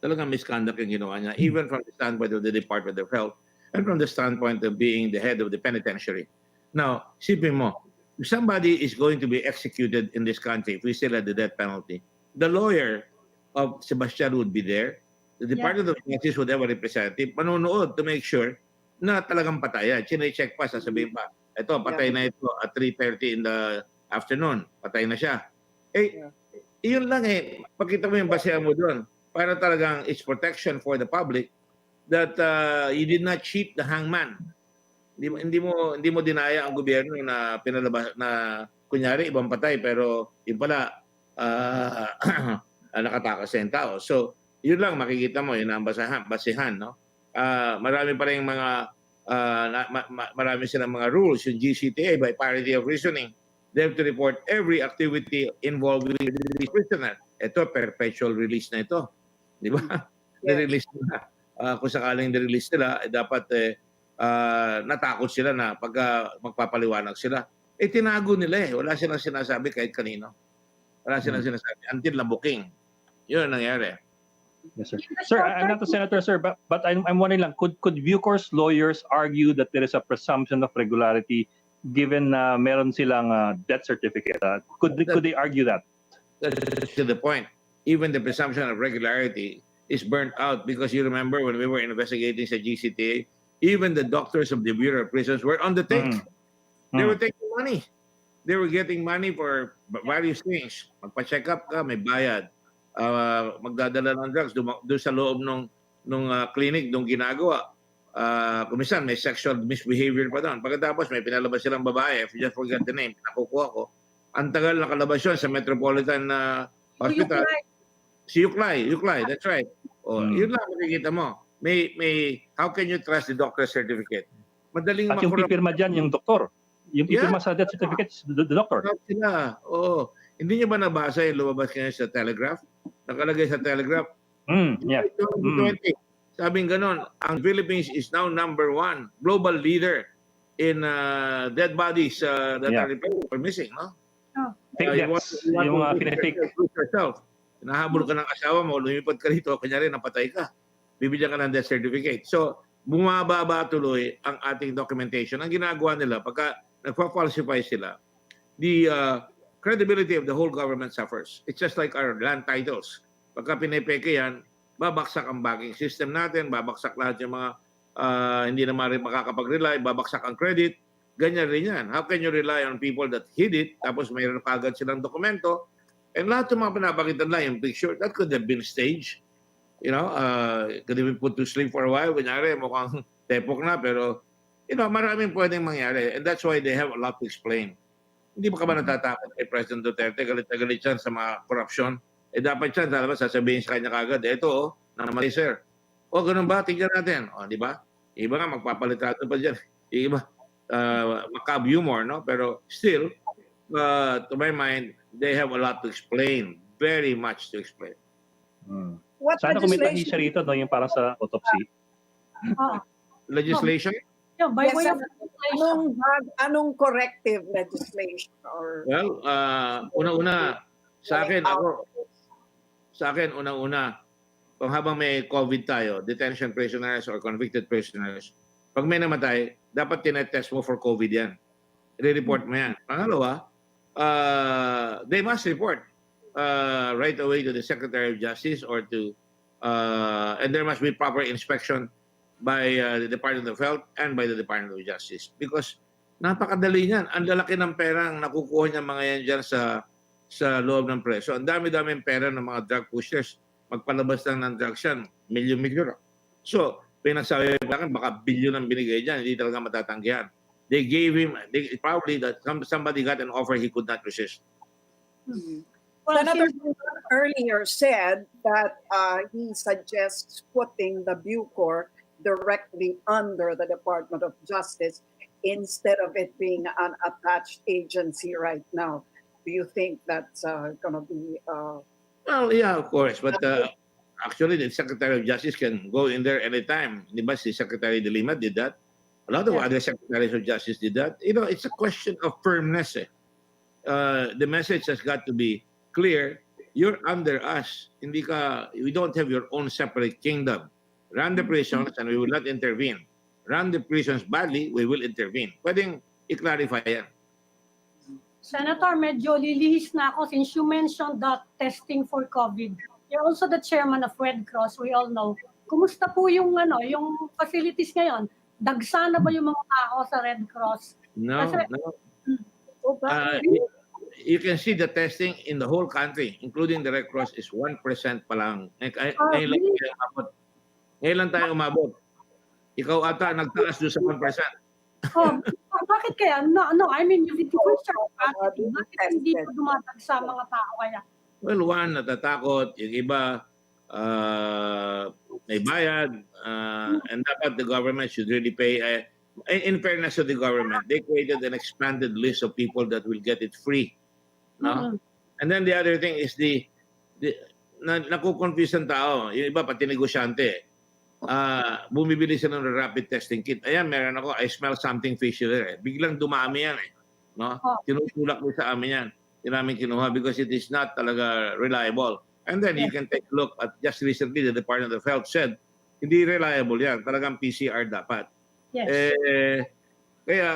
talagang misconduct yung ginawa niya, even from the standpoint of the Department of Health and from the standpoint of being the head of the penitentiary. Now, sipin mo, if somebody is going to be executed in this country, if we still had the death penalty, the lawyer of Sebastian would be there. The Department of Justice would have a representative, manonood to make sure na talagang patay. Chine-check pa, sasabihin pa, ito, patay na ito at 3:30 in the afternoon. Patay na siya. Iyon lang Pakita mo yung basehan mo doon para talagang it's protection for the public that you did not cheat the hangman. Hindi mo dinaya ang gobyerno na pinalabas na kunyari ibang patay pero yung pala nakatakas sa tao. So, yun lang makikita mo yun ang basehan, no? Marami pa rin mga marami silang mga rules yung GCTA by parity of reasoning. They have to report every activity involving the prisoner. Ito perpetual release na ito. Di ba? Ni-release na. Kung sakaling ni-release nila, dapat natakot sila na pagka magpapaliwanag sila. Tinago nila Wala silang sinasabi kahit kanino. Wala silang sinasabi until na-booking. Yun ang nangyari.
Yes, sir. Sir, I'm not a senator, sir, but I'm wondering lang, could Bucor's lawyers argue that there is a presumption of regularity given na meron silang death certificate? Could they argue that?
That's to the point. Even the presumption of regularity is burnt out because you remember when we were investigating sa GCTA, even the doctors of the Bureau of Prisons were on the take. They were taking money. They were getting money for various things. Magpa-check up ka, may bayad. Magdadala ng drugs doon sa loob nung clinic, nung ginagawa. Kumisan, may sexual misbehavior pa doon. Pagkatapos, may pinalabas silang babae. If you just forget the name, nakukuha ko. Ang tagal nakalabas yun sa Metropolitan Hospital. Si Yuklay, that's right. Yun lang makikita mo. How can you trust the doctor's certificate? Madaling
at yung pipirma dyan, yung doktor. Yung pipirma sa death certificate, the doctor.
Sila. Hindi niyo ba nabasa yung lumabas kayo sa Telegraph? Nakalagay sa Telegraph. 2020. Sabing ganon, ang Philippines is now #1 global leader in dead bodies that are reported or missing, no?
Fake deaths. Yung mga pinafake.
Nahabol ka ng asawa mo, lumipad ka rito, kanyari napatay ka. Bibigyan ka ng death certificate. So, bumababa tuloy ang ating documentation. Ang ginagawa nila, pagka nagpa-falsify sila, the credibility of the whole government suffers. It's just like our land titles. Pagka pinepeke yan, babaksak ang banking system natin, babaksak lahat yung mga hindi naman rin makakapag-rely, babaksak ang credit. Ganyan rin yan. How can you rely on people that hid it, tapos mayroon kagad silang dokumento, and lahat yung mga pinapakitan lang, yung picture, that could have been staged. You know, could have been put to sleep for a while. Kunyari, mukhang tepok na, pero, maraming pwedeng mangyari. And that's why they have a lot to explain. Hindi ba ka ba natatakot kay President Duterte? Galit na galit siya sa mga corruption. Dapat siya, sasabihin sa kanya kagad, eto, namatay, sir. Ganun ba? Tingnan natin. Di ba? Iba nga, magpapalitrato pa dyan. Iba, macabre humor, no? Pero still, to my mind, they have a lot to explain. Very much to explain.
What
Sana kung may siya rito, no, yung parang sa autopsy.
Legislation?
Yeah, by
Yes,
way of
and
legislation.
anong corrective legislation or
Well, una-una, sa
going
akin,
out?
unang-una, kung habang may COVID tayo, detention prisoners or convicted prisoners, pag may namatay, dapat tinetest mo for COVID yan. I-report mo yan. Pangalawa, they must report right away to the Secretary of Justice or to, and there must be proper inspection by the Department of Health and by the Department of Justice. Because napakadali niyan. Ang lalaki ng perang nakukuha niya mga yan dyan sa loob ng preso. Ang dami-daming pera ng mga drug pushers. Magpalabas lang ng drugs yan, milyon-milyon. So, pinagsabi baka bilyon ang binigay dyan, hindi talaga matatanggihan. They gave him, probably that somebody got an offer he could not resist.
Well,
Senator
since-
Drilon earlier said that he suggests putting the Bucor directly under the Department of Justice instead of it being an attached agency right now. Do you think that's going to be?
Well, yeah, of course. But actually, the Secretary of Justice can go in there anytime. Di ba si Secretary de Lima did that? A lot of
Yeah.
other Secretaries of Justice did that. You know, it's a question of firmness. The message has got to be clear. You're under us. We don't have your own separate kingdom. Run the prisons and we will not intervene. Run the prisons badly, we will intervene. Pwedeng i-clarify yan.
Senator, medyo lilihis na ako since you mentioned that testing for COVID. You're also the chairman of Red Cross, we all know. Kumusta po yung yung facilities ngayon? Dagsa na ba yung mga tao sa Red Cross?
No,
Kasi-
no.
Oh, but-
You can see the testing in the whole country, including the Red Cross, is 1% pa lang. Ngayon lang tayo umabot. Ikaw ata nagtaas doon sa 1%.
Oh, bakit kaya? No, I mean, if you push your capacity, bakit hindi po dumadagsa mga tao kaya?
Well, one, natatakot. Yung iba, may bayad. And dapat the government should really pay. In fairness to the government, they created an expanded list of people that will get it free. No?
Mhm.
And then the other thing is nakukonfuse ang tao. Yung iba, pati negosyante. Bumibili sila ng rapid testing kit. Ayan, meron ako, I smell something fishy there. Biglang dumami yan. No?
Oh.
Tinutulak ko sa amin yan. Hindi namin kinuha because it is not talaga reliable. And then you can take a look at just recently, the Department of Health said, hindi reliable yan. Talagang PCR dapat.
Yes.
Kaya,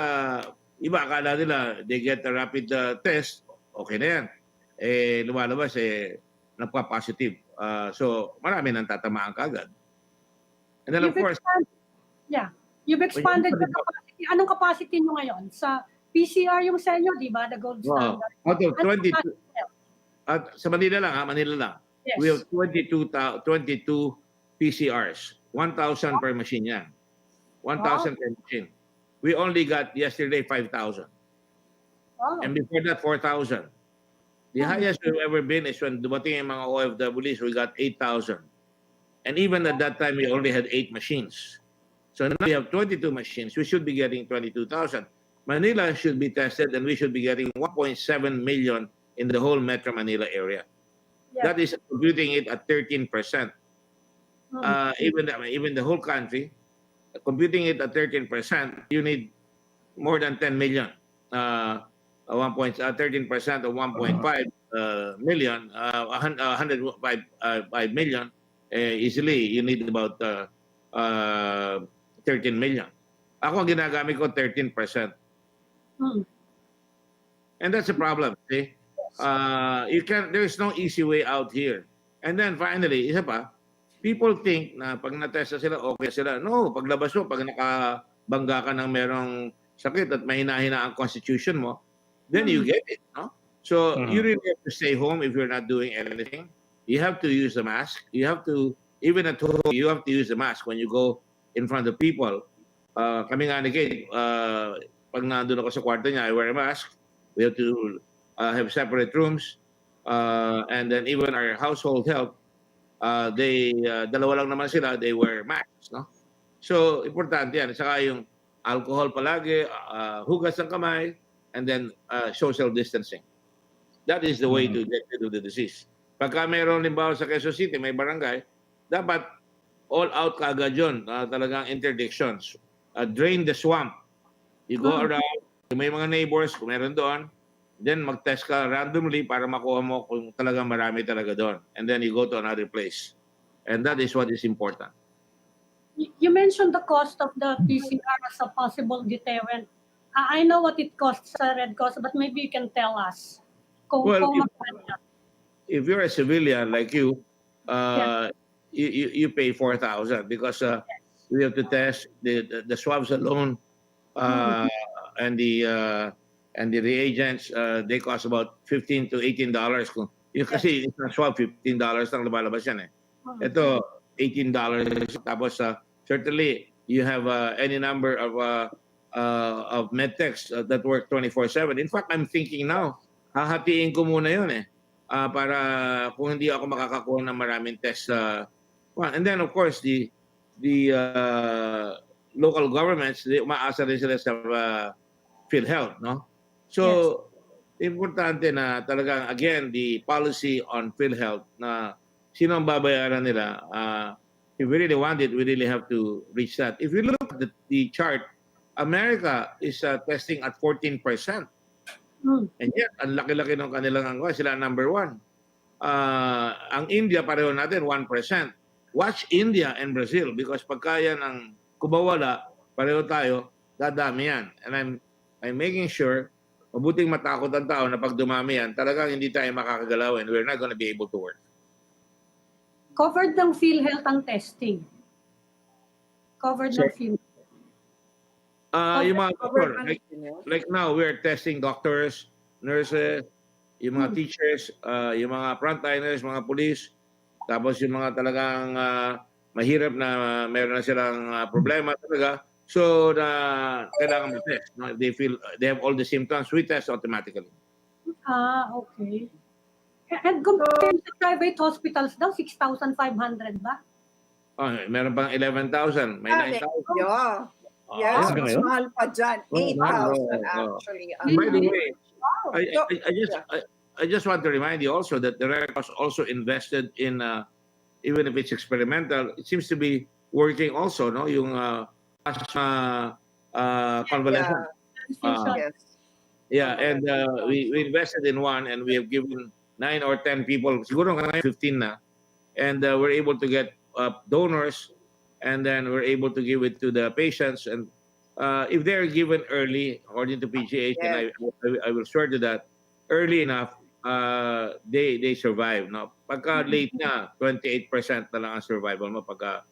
iba akala nila, they get a rapid test, okay na yan. Lumalabas, nagpa-positive. So, marami nang tatamaan kagad. And then, of course,
You've expanded the capacity. Anong capacity nyo ngayon? Sa PCR yung sa inyo, di ba? The gold standard.
out of
Anong
22,
capacity?
sa Manila lang, Manila lang.
Yes.
We have 22 PCRs. 1,000 per machine yan. 1,000 per machine. We only got yesterday 5,000.
Wow.
And before that, 4,000. The highest we've ever been is when dumating yung mga OFWs, we got 8,000. And even at that time, we only had 8 machines. So now we have 22 machines. We should be getting 22,000. Manila should be tested and we should be getting 1.7 million in the whole Metro Manila area.
Yeah.
That is computing it at 13%.
Mhm.
Even the whole country, computing it at 13%, you need more than 10 million. 13% of 1.5 million, 105 million, easily you need about 13 million. Ako ang ginagamit ko 13%.
Hmm.
And that's a problem, see? There is no easy way out here. And then finally, isa pa, people think na pag natesta sila, okay sila. No, paglabas mo, pag nakabangga ka ng merong sakit at mahina-hina ang constitution mo, then you get it. No? So you really have to stay home if you're not doing anything. You have to use the mask. You have to, even at home, you have to use the mask when you go in front of people. Kami nga ni Kate, pag nandun ako sa kwarto niya, I wear a mask. We have to have separate rooms. And then even our household help, dalawa lang naman sila, they wear masks. No? So, importante yan. Saka yung alcohol palagi, hugas ng kamay, and then social distancing. That is the way to get rid of the disease. Pagka meron limbawa sa Quezon City, may barangay, dapat all out kaagad yun. Talagang interdictions. drain the swamp. You go around, may mga neighbors, kung meron doon, then mag-test ka randomly para makuha mo kung talaga marami talaga doon. And then you go to another place. And that is what is important.
You mentioned the cost of the PCR as a possible deterrent. I know what it costs sa Red Cross, but maybe you can tell us.
Well,
Magkano.
if you're a civilian like you, you pay 4,000 because we have to test the swabs alone and the reagents. They cost about $15 to $18. Kasi isang swab $15 lang lumalabas yan eh. Ito $18. Tapos certainly you have any number of medtechs that work 24/7. In fact, I'm thinking now, hahatiin ko muna yun eh. Para kung hindi ako makakakuha ng maraming tests. And then of course, the local governments, umaasa rin sila sa PhilHealth, no? So, importante na talagang, again, the policy on PhilHealth na sino ang babayaran nila. If we really want it, we really have to reach that. If you look at the chart, America is testing at 14%. And yet, ang laki-laki ng kanilang angkwa, sila number 1. Ang India, pareho natin, 1%. Watch India and Brazil because pagka yan ang kumawala, pareho tayo, dadami yan. And I'm making sure, mabuting matakot ang tao na pag dumami yan, talagang hindi tayo makakagalaw and we're not going to be able to work.
Covered ng PhilHealth ang testing. Covered ng PhilHealth.
Yung mga doctor, like now, we're testing doctors, nurses, yung mga teachers, yung mga frontliners, mga police, tapos yung mga talagang mahirap na meron na silang problema talaga. So, kailangan mag-test. No? They have all the symptoms, we test automatically.
Okay. And compared to private hospitals daw, 6,500 ba?
Meron pang 11,000, may 9,000.
Yeah. Yes, mas mahal pa dyan. 8,000 actually.
By the way, I just want to remind you also that the Red Cross also invested in, even if it's experimental, it seems to be working also, no? Yung convalescent. And we invested in one and we have given 9 or 10 people, siguro ngayon 15 na, and we're able to get donors. And then we're able to give it to the patients. And if they're given early, according to PGH, and I will swear to that, early enough, they survive. No? Pagka late na, 28% na lang ang survival mo pagka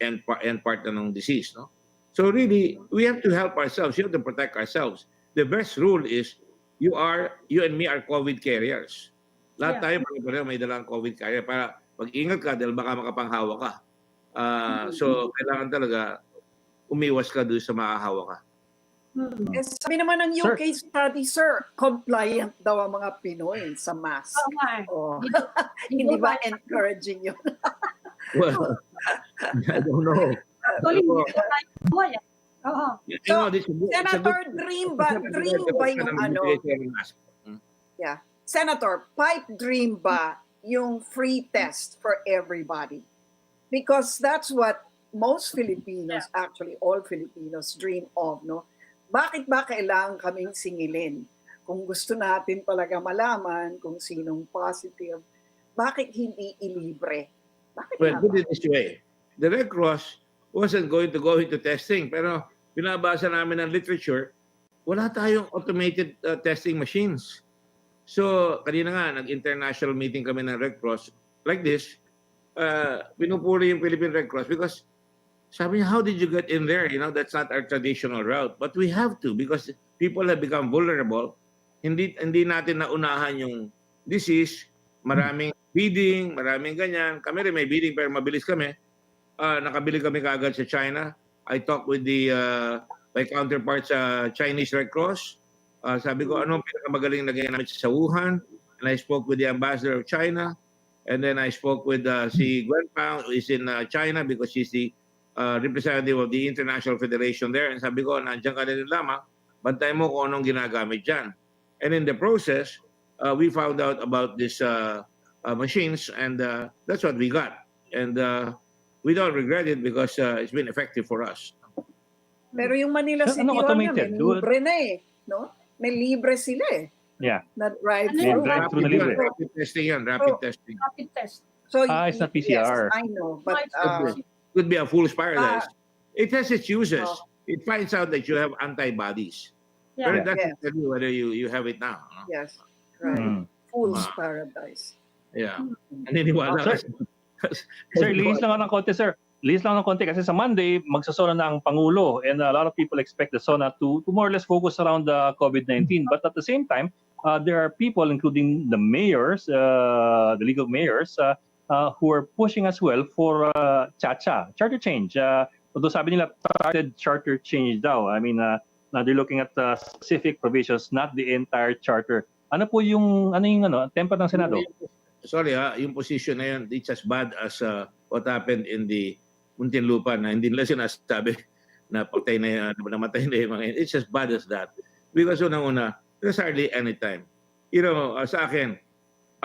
end part na ng disease. No? So really, we have to help ourselves. You have to protect ourselves. The best rule is you and me are COVID carriers. Lahat tayo may dalang COVID carrier para mag-ingat ka dahil baka makapanghawa ka. So, kailangan talaga umiwas ka doon sa makahawa ka.
Sabi naman ng UK study, sir, compliant daw ang mga Pinoy sa mask. Hindi ba encouraging yun?
Well, I don't know.
Senator, dream ba yung Senator, pipe dream ba yung free test for everybody? Because that's what most Filipinos, actually all Filipinos dream of, no? Bakit ba kailangan kaming singilin? Kung gusto natin talaga malaman kung sinong positive, bakit hindi ilibre?
Well, put it this way. The Red Cross wasn't going to go into testing, pero binabasa namin ng literature, wala tayong automated testing machines. So, kanina nga, nag-international meeting kami ng Red Cross like this, pinupuri yung Philippine Red Cross because sabi niya, how did you get in there? You know, that's not our traditional route. But we have to because people have become vulnerable. Hindi natin naunahan yung disease. Maraming bidding, maraming ganyan. Kami rin may bidding pero mabilis kami. Nakabili kami kaagad sa China. I talked with my counterpart sa Chinese Red Cross. Sabi ko, anong pinakamagaling na ganyan namin sa Wuhan? And I spoke with the ambassador of China. And then I spoke with si Gwen Pang, who is in China because she's the representative of the International Federation there. And sabi ko, nandiyan ka rin lamang, bantay mo kung anong ginagamit dyan. And in the process, we found out about these machines and that's what we got. And we don't regret it because it's been effective for us.
Pero yung Manila City
Ano
Hall nga, may
automated?
libre na eh. No? May libre sila eh.
Yeah.
Na
Ano
May
yung
drive-through.
drive-through na
Rapid,
libre.
rapid testing yan, rapid testing.
rapid test?
So,
It's not
yes,
PCR.
I know.
No,
But,
it's not.
Could be a fool's paradise.
Ah.
It has its uses.
Oh.
It finds out that you have antibodies.
Yeah.
But it doesn't
Yes.
tell you whether you have it now. No?
yes, right.
Mm.
Fool's
Ah.
paradise.
Yeah. Naniniwala
Sir,
ka.
Sir, lihis lang ng konti, sir. Lihis lang ng konti kasi sa Monday, magsasona na ang Pangulo and a lot of people expect the SONA to more or less focus around the COVID-19. But at the same time, there are people, including the mayors, the League of Mayors, who are pushing as well for charter change. Although sabi nila, started charter change daw. I mean, they're looking at specific provisions, not the entire charter. Ano po yung temper ng Senado?
Sorry yung position na yun, it's as bad as what happened in the Muntinlupa na hindi nila sinasabi na patay na namatay na yung mga yun. It's as bad as that. Because unang-una, there's hardly any time. You know, sa akin,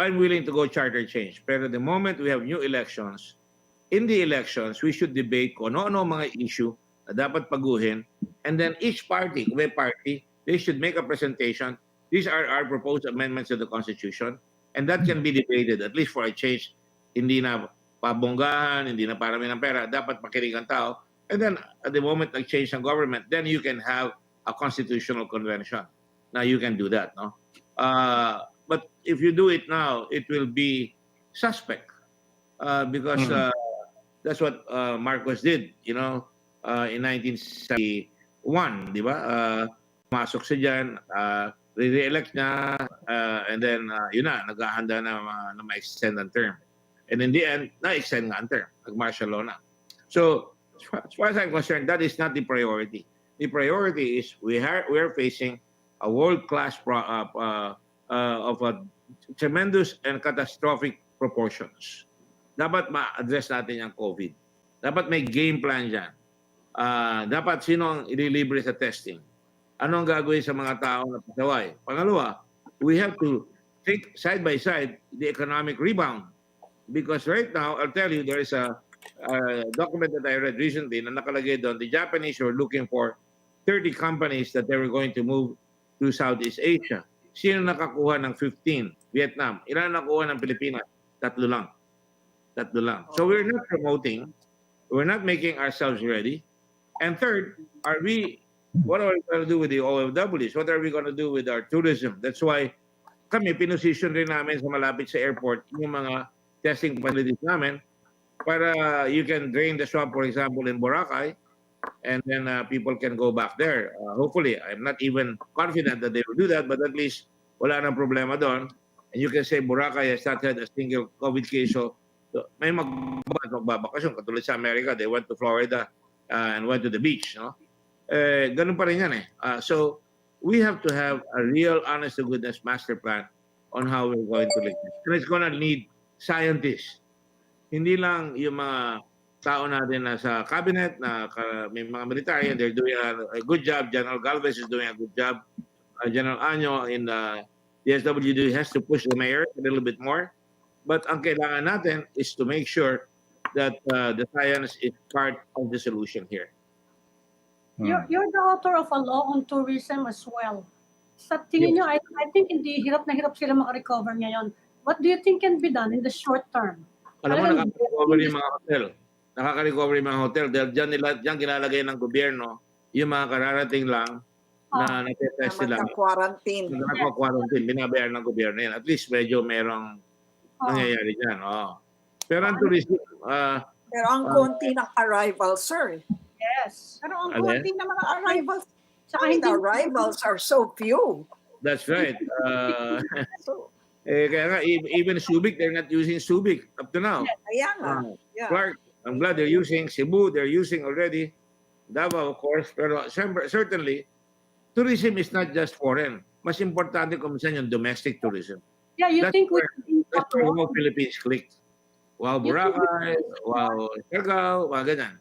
I'm willing to go charter change. Pero the moment we have new elections, in the elections, we should debate kung ano-ano mga issue na dapat paguhin. And then each party, kung may party, they should make a presentation. These are our proposed amendments to the Constitution. And that can be debated, at least for a change. Hindi na pabonggahan, hindi na parami ng pera. Dapat makinig ang tao. And then, at the moment nag-change ng government, then you can have a constitutional convention. Now, you can do that, no? But if you do it now, it will be suspect. Because that's what Marcos did, you know, in 1971, di ba? Masok siya dyan, re-elect niya, and then, yun na, naghahanda na ma-extend ang term. And in the end, na-extend nga ang term. Nag-martial law na. So, as far as I'm concerned, that is not the priority. The priority is we are facing a world-class of a tremendous and catastrophic proportions. Dapat ma-address natin yung COVID. Dapat may game plan dyan. Dapat sino ang ililibre sa testing. Ano ang gagawin sa mga tao na pasaway? Pangalawa, we have to take side by side the economic rebound. Because right now, I'll tell you, there is a document that I read recently na nakalagay doon, the Japanese were looking for 30 companies that they were going to move to Southeast Asia. Sino nakakuha ng 15? Vietnam. Ilan nakakuha ng Pilipinas? Tatlo lang. So we're not promoting, we're not making ourselves ready. And third, what are we going to do with the OFWs? What are we going to do with our tourism? That's why kami, pinosisyon rin namin sa malapit sa airport yung mga testing facilities namin para you can drain the swamp, for example, in Boracay, and then people can go back there. Hopefully, I'm not even confident that they will do that, but at least wala nang problema doon. And you can say Boracay has not had a single COVID case. So may magbabakasyon. Katulad sa America, they went to Florida and went to the beach. No? Ganun pa rin yan eh. So, we have to have a real honest-to-goodness master plan on how we're going to live. And it's gonna need scientists. Hindi lang yung mga tao natin na sa cabinet, na may mga military, and they're doing a good job. General Galvez is doing a good job. General Año in the DSWD has to push the mayor a little bit more. But ang kailangan natin is to make sure that the science is part of the solution here.
You're the author of a law on tourism as well. Sa tingin nyo, I think hindi hirap na hirap sila makarecover ngayon. What do you think can be done in the short term?
Alam mo, nakaka-recover yung mga hotel. Nakaka-recover yung mga hotel dahil dyan gilalagay ng gobyerno yung mga kararating lang na natetest sila.
Quarantine.
Naka-quarantine. Binabayaran ng gobyerno yan. At least medyo merong nangyayari dyan. Pero ang tourism...
Pero ang konti ng arrival, sir.
Yes.
Pero ang konti ng mga arrivals,
Saka
the arrivals are so few.
That's right.
So,
Kaya nga, even Subic, they're not using Subic up to now.
kaya nga. Yeah.
Clark, I'm glad they're using Cebu, they're using already. Davao, of course. Pero certainly, tourism is not just foreign. Mas importante kung minsan yung domestic tourism.
Yeah, you
That's
think we
That's where more Philippines clicked. Wow, Boracay, wow, Siargao, mga ganyan.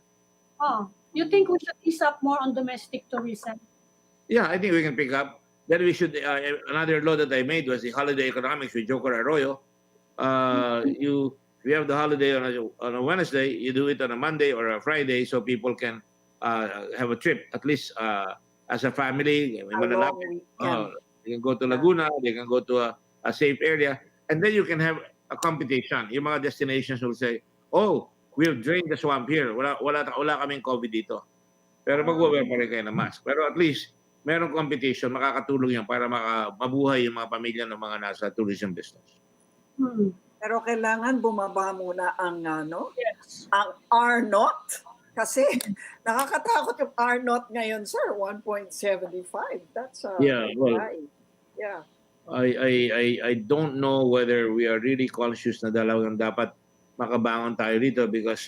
you think we should ease up more on domestic tourism?
Yeah, I think we can pick up. Then we should, another law that I made was the holiday economics with Joker Arroyo. If you have the holiday on a Wednesday, you do it on a Monday or a Friday so people can have a trip, at least as a family. May
A long
malalapit.
weekend.
They can go to Laguna, they can go to a safe area, and then you can have a competition. Yung mga destinations will say, oh, we've drained the swamp here. Wala kaming COVID dito. Pero mag-wear pa rin kayo ng mask. Pero at least, merong competition, makakatulong yan para mabuhay yung mga pamilya ng mga nasa tourism business.
Pero kailangan bumaba muna ang
Yes.
ang R0 kasi nakakatakot yung R0 ngayon, sir. 1.75. That's
Yeah, well,
high. Yeah.
I don't know whether we are really conscious na dalawang dapat makabangon tayo dito because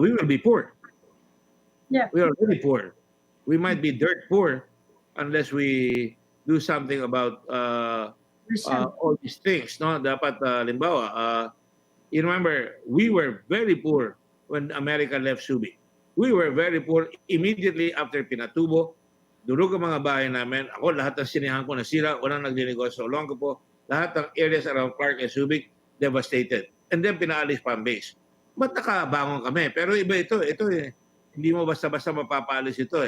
we will be poor.
Yeah.
We are really poor. We might be dirt poor unless we do something about all these things. No, dapat limbawa, you remember we were very poor when America left Subic. We were very poor immediately after Pinatubo. Durog ang mga bahay namin. Ako, lahat ng sinihan ko nasira. Walang nagdinegosyo. Long po, lahat ng areas around Clark and Subic, devastated. And then, pinaalis pa ang base. Ba't nakabangon kami? Pero iba ito hindi mo basta-basta mapapaalis ito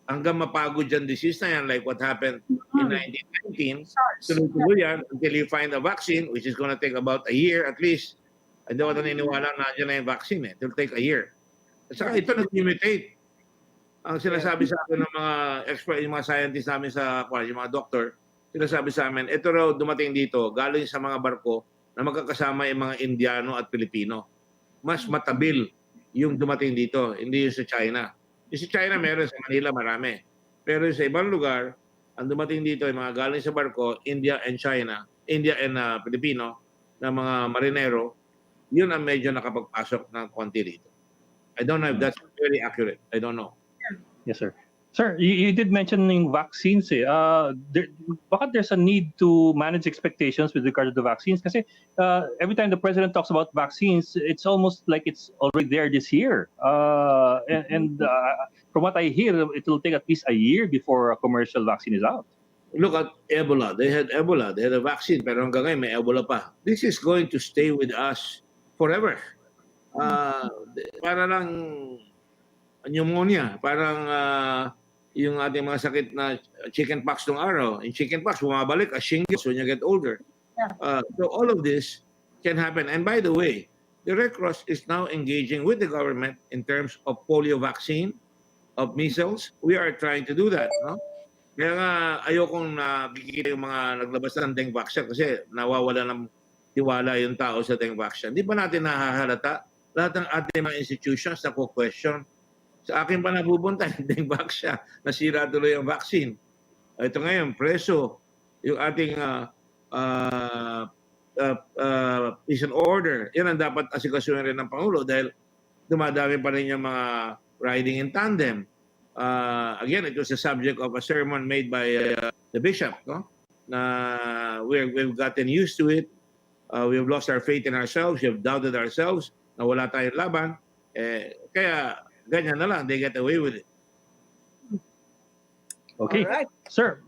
Hanggang mapagod yung disease na yan, like what happened in 1919, tuloy-tuloy yan until you find a vaccine, which is gonna take about a year at least. Hindi ako naniniwala na dyan na yung vaccine It will take a year. At saka ito nag-mutate. Ang sinasabi sa akin ng mga expert, yung mga scientists namin yung mga doctor, sinasabi sa amin, ito raw dumating dito, galing sa mga barko na magkakasama yung mga Indiano at Pilipino. Mas matabil yung dumating dito, hindi yung sa China. Yung sa China, meron sa Manila, marami. Pero sa ibang lugar, ang dumating dito, yung mga galing sa barko, India and Pilipino, na mga marinero, yun ang medyo nakapagpasok ng konti dito. I don't know if that's very accurate. I don't know.
Yes, sir. Sir, you did mention yung vaccines baka there's a need to manage expectations with regard to the vaccines kasi every time the president talks about vaccines, it's almost like it's already there this year. And from what I hear, it will take at least a year before a commercial vaccine is out.
Look at Ebola. They had Ebola. They had a vaccine, pero hanggang ngayon may Ebola pa. This is going to stay with us forever. Para lang pneumonia, parang yung ating mga sakit na chickenpox nung araw. In chickenpox, bumabalik as shingles when you get older. So all of this can happen. And by the way, the Red Cross is now engaging with the government in terms of polio vaccine, of measles. We are trying to do that. No? Kaya nga ayokong nakikita yung mga naglabas ng dengue vaccine kasi nawawala ng tiwala yung tao sa dengue vaccine. Di ba natin nahahalata? Lahat ng ating mga institutions na question. Sa akin pa napupunta, hindi yung vaccine. Nasira tuloy ang vaccine. Ito ngayon, preso, yung ating peace and order, yan ang dapat asikasuhin rin ng Pangulo dahil dumadami pa rin yung mga riding in tandem. Again, it was a subject of a sermon made by the bishop. No? Na we've gotten used to it. We've lost our faith in ourselves. We've doubted ourselves na wala tayong laban. Kaya ganyan na lang, they get away with it.
Okay.
All right.
Sir,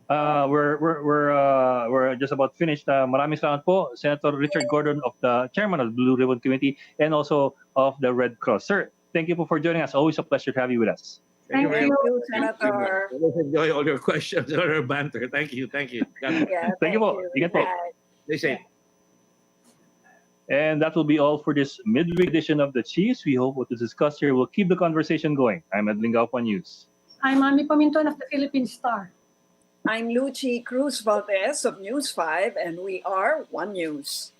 we're just about finished. Maraming salamat po, Senator Richard Gordon of the Chairman of the Blue Ribbon Committee and also of the Red Cross. Sir, thank you for joining us. Always a pleasure to have you with us.
Thank
Thank
you.
you, Senator.
I always enjoy all your questions or your banter. Thank you.
Yeah,
Thank you po. Ingat po.
Bye.
Stay safe.
And that will be all for this midweek edition of the Chiefs. We hope what is discussed here will keep the conversation going. I'm Edwin Gaupa News.
I'm Mami Paminton of the Philippine Star.
I'm Lucy Cruz Valdez of News 5, and we are One News.